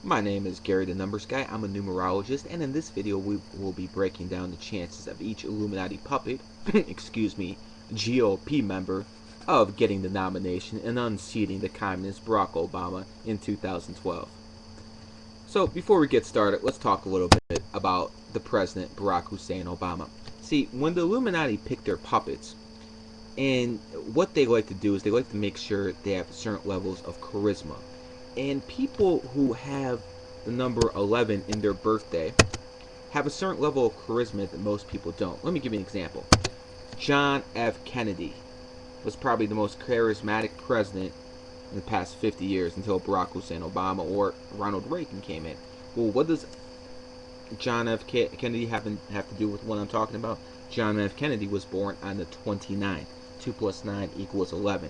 My name is Gary the Numbers Guy. I'm a numerologist, and in this video we will be breaking down the chances of each Illuminati puppet, excuse me, G.O.P member of getting the nomination and unseating the communist Barack Obama in 2012. So before we get started, let's talk a little bit about the President Barack Hussein Obama. See, when the Illuminati pick their puppets, and what they like to do is they like to make sure they have certain levels of charisma. And people who have the number 11 in their birthday have a certain level of charisma that most people don't. Let me give you an example. John F. Kennedy was probably the most charismatic president in the past 50 years until Barack Hussein Obama or Ronald Reagan came in. Well, what does John F. Kennedy have to do with what I'm talking about? John F. Kennedy was born on the 29th. 2 plus 9 equals 11.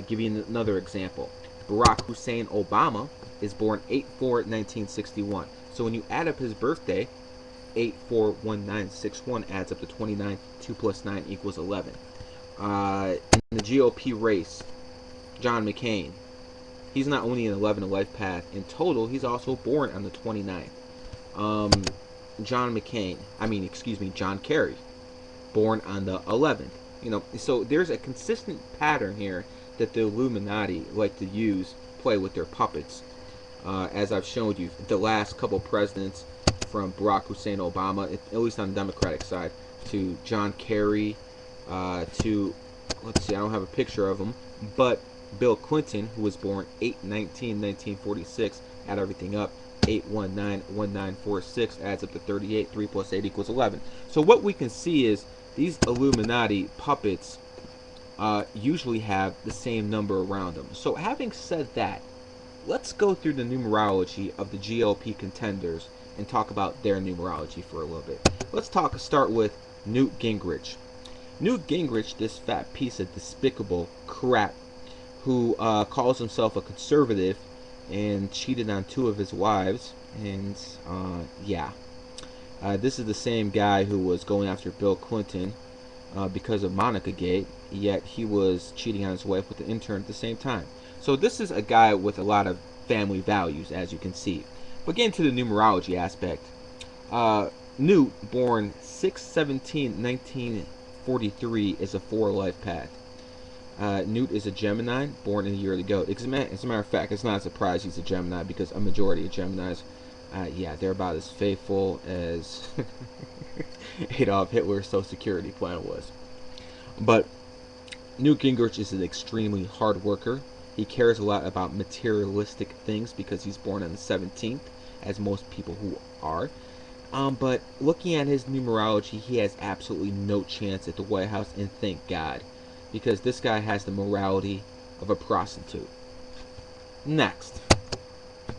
Give you another example. Barack Hussein Obama is born 8/4/1961. So when you add up his birthday, 841961 adds up to 29. 2 plus 9 equals 11. In the GOP race, John McCain, he's not only an 11 life path. In total, he's also born on the 29th. John Kerry, born on the 11th. So there's a consistent pattern here that the Illuminati like to play with their puppets. As I've showed you, the last couple presidents, from Barack Hussein Obama, at least on the Democratic side, to John Kerry, to, let's see, I don't have a picture of him, but Bill Clinton, who was born 8/19/1946, add everything up, 8191946 adds up to 38. 3 plus 8 equals 11. So what we can see is these Illuminati puppets usually have the same number around them. So having said that, let's go through the numerology of the GOP contenders and talk about their numerology for a little bit. Let's start with Newt Gingrich. Newt Gingrich, this fat piece of despicable crap, who calls himself a conservative and cheated on 2 of his wives, and this is the same guy who was going after Bill Clinton because of Monica Gate, yet he was cheating on his wife with the intern at the same time. So this is a guy with a lot of family values, as you can see. But getting to the numerology aspect, Newt, born 6/17/1943, is a 4 life path. Newt is a Gemini, born in the year of the goat. As a matter of fact, it's not a surprise he's a Gemini, because a majority of Geminis, they're about as faithful as Adolf Hitler's Social Security plan was. But Newt Gingrich is an extremely hard worker. He cares a lot about materialistic things because he's born on the 17th, as most people who are. But looking at his numerology, he has absolutely no chance at the White House, and thank God, because this guy has the morality of a prostitute. Next,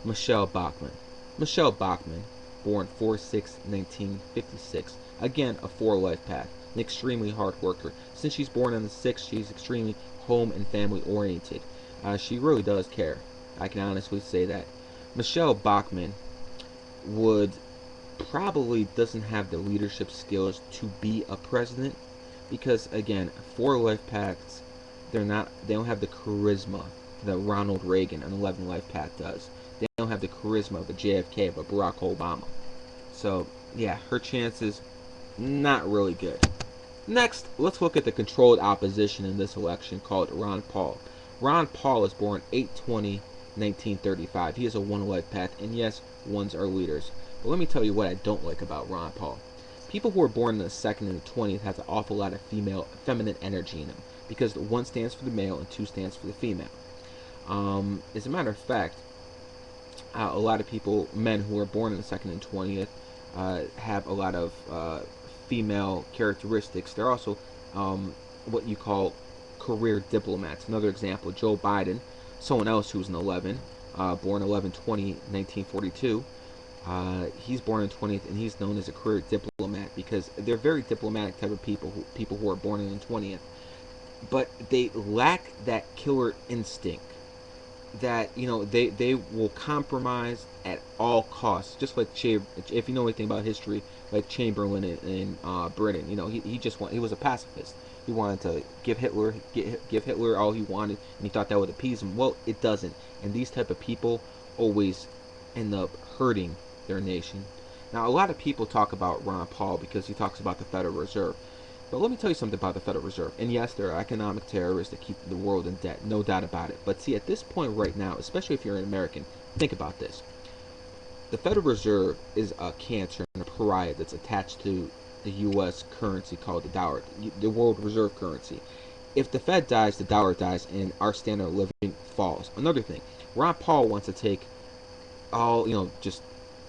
Michelle Bachmann. Michelle Bachmann, born 4/6/1956, again a 4 life path, an extremely hard worker. Since she's born on the 6th, she's extremely home and family oriented. She really does care. I can honestly say that. Michelle Bachmann probably doesn't have the leadership skills to be a president, because again, 4 life paths, they don't have the charisma that Ronald Reagan, an 11 life path, does. They don't have the charisma of a JFK, of a Barack Obama. So yeah, her chances not really good. Next, let's look at the controlled opposition in this election, called Ron Paul. Ron Paul is born 8/20/1935. He is a 1 life path, and yes, 1s are leaders. But let me tell you what I don't like about Ron Paul. People who are born in the 2nd and the 20th have an awful lot of feminine energy in them, because the 1 stands for the male and 2 stands for the female. As a matter of fact, a lot of men who are born in the 2nd and 20th, have a lot of female characteristics. They're also what you call career diplomats. Another example, Joe Biden, someone else who's an 11, born 11/20/1942. He's born in 20th, and he's known as a career diplomat because they're very diplomatic type of people who are born in the 20th. But they lack that killer instinct that they will compromise at all costs, just like if you know anything about history, like Chamberlain in Britain. He was a pacifist. He wanted to give Hitler all he wanted, and he thought that would appease him. Well, it doesn't. And these type of people always end up hurting their nation. Now, a lot of people talk about Ron Paul because he talks about the Federal Reserve. But let me tell you something about the Federal Reserve. And yes, there are economic terrorists that keep the world in debt, no doubt about it. But see, at this point right now, especially if you're an American, think about this. The Federal Reserve is a cancer and a pariah that's attached to the U.S. currency called the dollar, the world reserve currency. If the Fed dies, the dollar dies, and our standard of living falls. Another thing, Ron Paul wants to take all, just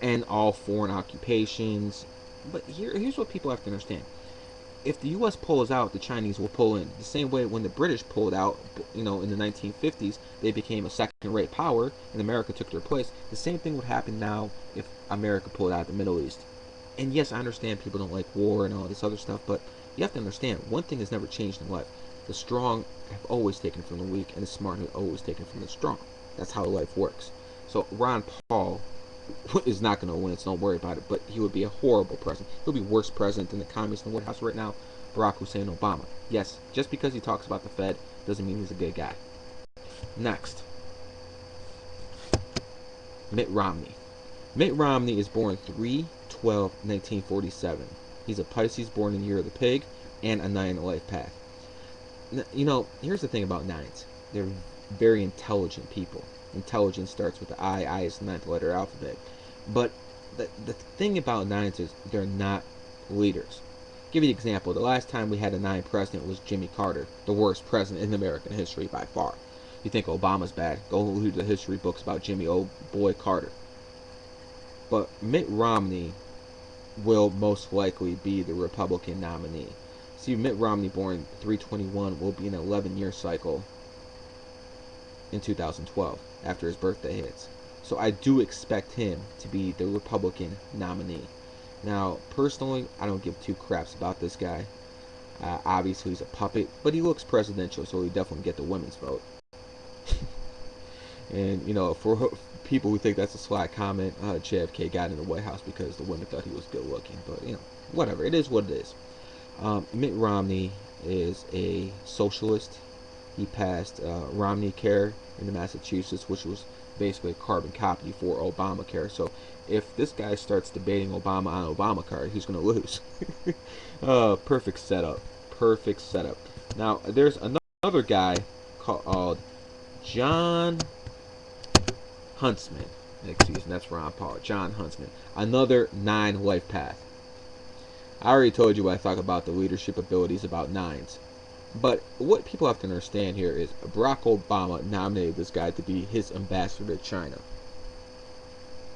end all foreign occupations. But here's what people have to understand. If the U.S. pulls out, the Chinese will pull in. The same way when the British pulled out, in the 1950s, they became a second-rate power, and America took their place. The same thing would happen now if America pulled out of the Middle East. And yes, I understand people don't like war and all this other stuff, but you have to understand, one thing has never changed in life. The strong have always taken from the weak, and the smart have always taken from the strong. That's how life works. So Ron Paul is not going to win, so don't worry about it, but he would be a horrible president. He'll be worse president than the communists in the White House right now, Barack Hussein Obama. Yes, just because he talks about the Fed doesn't mean he's a good guy. Next, Mitt Romney. Mitt Romney is born 3/12/1947. He's a Pisces born in the year of the pig and a 9 in the life path. Here's the thing about 9s. They're very intelligent people. Intelligence starts with the I. I is the 9th letter alphabet. But the thing about 9s is they're not leaders. I'll give you an example. The last time we had a 9 president was Jimmy Carter, the worst president in American history by far. You think Obama's bad? Go read the history books about Jimmy old boy Carter. But Mitt Romney will most likely be the Republican nominee. See, Mitt Romney, born 3/21, will be an 11-year cycle in 2012 after his birthday hits. So I do expect him to be the Republican nominee. Now, personally, I don't give two craps about this guy. Obviously, he's a puppet, but he looks presidential, so he definitely get the women's vote. And, for people who think that's a sly comment, JFK got in the White House because the women thought he was good looking. But, whatever. It is what it is. Mitt Romney is a socialist. He passed Romney Care in Massachusetts, which was basically a carbon copy for Obamacare. So if this guy starts debating Obama on Obamacare, he's going to lose. Perfect setup. Perfect setup. Now, there's another guy called John Huntsman. Excuse me, that's Ron Paul. John Huntsman. Another 9 life path. I already told you when I talk about the leadership abilities about 9s. But what people have to understand here is Barack Obama nominated this guy to be his ambassador to China.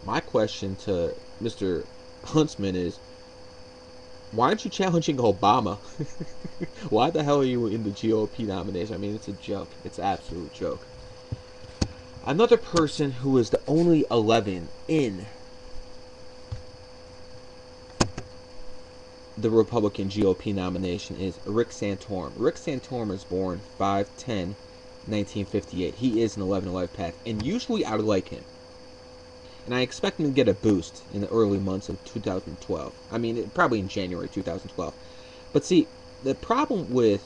My question to Mr. Huntsman is, why aren't you challenging Obama? Why the hell are you in the G.O.P nomination? I mean, it's a joke. It's an absolute joke. Another person who is the only 11 in the Republican GOP nomination is Rick Santorum. Rick Santorum was born 5/10/1958. He is an 11 life path, and usually I would like him. And I expect him to get a boost in the early months of 2012. I mean, probably in January 2012. But see, the problem with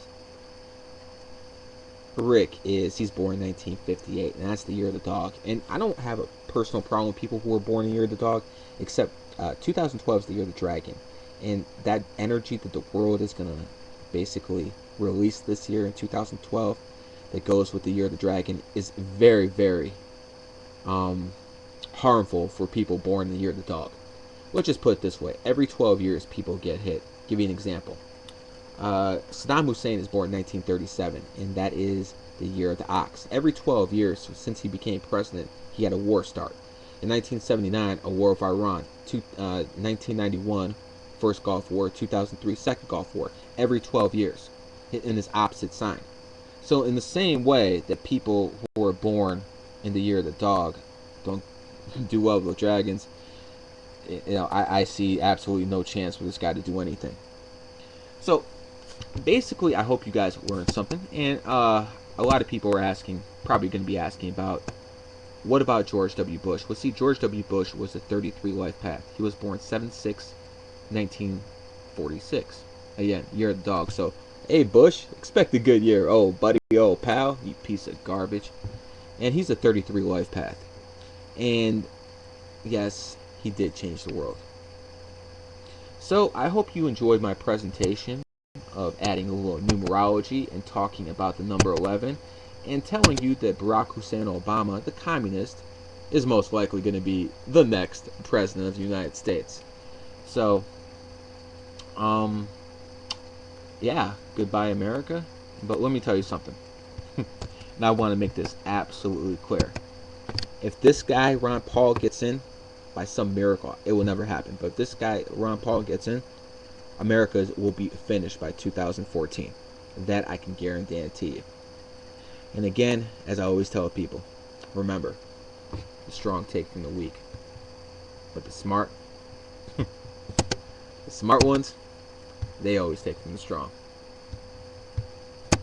Rick is he's born in 1958, and that's the year of the dog. And I don't have a personal problem with people who were born in the year of the dog, except 2012 is the year of the dragon. And that energy that the world is going to basically release this year in 2012 that goes with the year of the dragon is very, very harmful for people born in the year of the dog. Let's just put it this way. Every 12 years, people get hit. Give you an example. Saddam Hussein is born in 1937, and that is the year of the ox. Every 12 years since he became president, he had a war start. In 1979, a war of Iran. 1991, First Gulf War. 2003, Second Gulf War. Every 12 years, in this opposite sign. So in the same way that people who are born in the year of the dog don't do well with dragons, I see absolutely no chance for this guy to do anything. So basically, I hope you guys learned something. And a lot of people are asking, probably going to be asking about, what about George W. Bush? Well, see, George W. Bush was a 33 life path. He was born 7/6/1946. Again, year of the dog. So, hey, Bush, expect a good year. Oh, buddy, oh, pal, you piece of garbage. And he's a 33 life path. And, yes, he did change the world. So I hope you enjoyed my presentation of adding a little numerology and talking about the number 11 and telling you that Barack Hussein Obama, the communist, is most likely going to be the next president of the United States. So, yeah, goodbye America. But let me tell you something. And I want to make this absolutely clear. If this guy, Ron Paul, gets in by some miracle, it will never happen. But if this guy, Ron Paul, gets in, America will be finished by 2014. That I can guarantee you. And again, as I always tell people, remember, the strong take from the weak. But the smart ones, they always take from the strong.